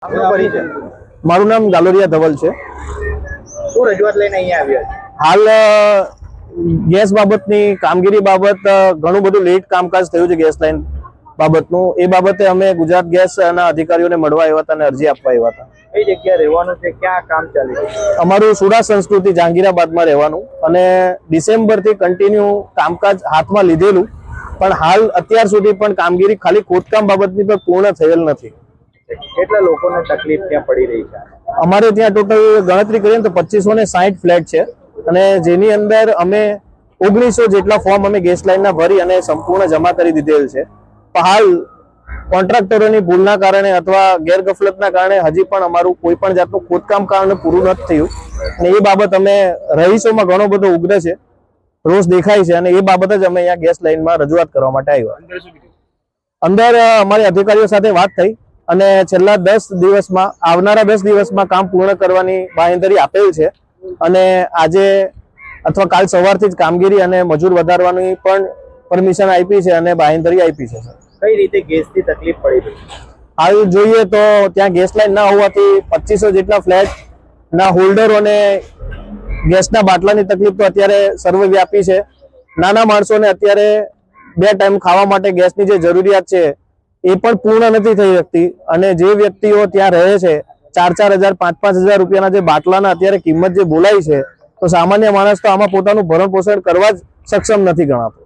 મારું નામ ગાલોરિયા ધવલ છે। શું રજૂઆત લઈને અહીંયા આવ્યા છે? હાલ ગેસ બાબતની કામગીરી બાબત ઘણું બધું લેટ કામકાજ થયું છે ગેસ લાઈન બાબતનું। એ બાબતે અમે ગુજરાત ગેસના અધિકારીઓને મળવા આવ્યા હતા અને અરજી આપવા આવ્યા હતા। કઈ જગ્યાએ રહેવાનું છે, ક્યાં કામ ચાલી રહ્યું છે? અમારું સુડા સંસ્કૃતિ જહાંગીરાબાદમાં રહેવાનું અને ડિસેમ્બરથી કન્ટિન્યુ કામકાજ હાથમાં લીધેલું, પણ હાલ અત્યાર સુધી પણ કામગીરી ખાલી ખોદકામ બાબતની પણ પૂર્ણ થયેલ નથી। કેટલા લોકોને તકલીફ ત્યાં પડી રહી છે? અમારે ત્યાં ટોટલ ગણતરી કરીએ તો 2560 ફ્લેટ છે અને જેની અંદર અમે 1900 જેટલા ફોર્મ અમે ગેસ લાઈનના ભરી અને સંપૂર્ણ જમા કરી દીધેલ છે। પણ હાલ કોન્ટ્રાક્ટરોની ભૂલના કારણે અથવા ગેરગફલતના કારણે હજી પણ અમારું કોઈ પણ જાતનું ખોદકામ કારણે પૂરું નથી થયું અને એ બાબત અમે રહીશોમાં ઘણો બધો ઉગ્ર છે, રોષ દેખાય છે અને એ બાબત જ અમે અહીંયા ગેસ લાઈનમાં રજૂઆત કરવા માટે આવ્યા। અંદર અમારી અધિકારીઓ સાથે વાત થઈ અને છેલ્લા 10 દિવસમાં આવનારા 10 દિવસમાં કામ પૂર્ણ કરવાની બાંહેધરી આપેલ છે અને આજે અથવા કાલ સવારથી જ કામગીરી અને મજૂર વધારવાની પણ પરમિશન આપી છે અને બાંહેધરી આપી છે। કઈ રીતે ગેસની તકલીફ પડી રહી છે? હાલ જોઈએ તો ત્યાં ગેસ લાઈન ના હોવાથી 2500 જેટલા ફ્લેટના હોલ્ડરોને ગેસના બાટલાની તકલીફ તો અત્યારે સર્વવ્યાપી છે। નાના માણસોને અત્યારે 2 ટાઈમ ખાવા માટે ગેસની જે જરૂરિયાત છે એ પણ પૂર્ણ નથી થઈ શકતી અને જે વ્યક્તિઓ ત્યાં રહે છે 4,000 5,000 રૂપિયાના જે બાટલાના અત્યારે કિંમત જે બોલાય છે, તો સામાન્ય માણસ તો આમાં પોતાનું ભરણ પોષણ કરવા જ સક્ષમ નથી ગણાતો।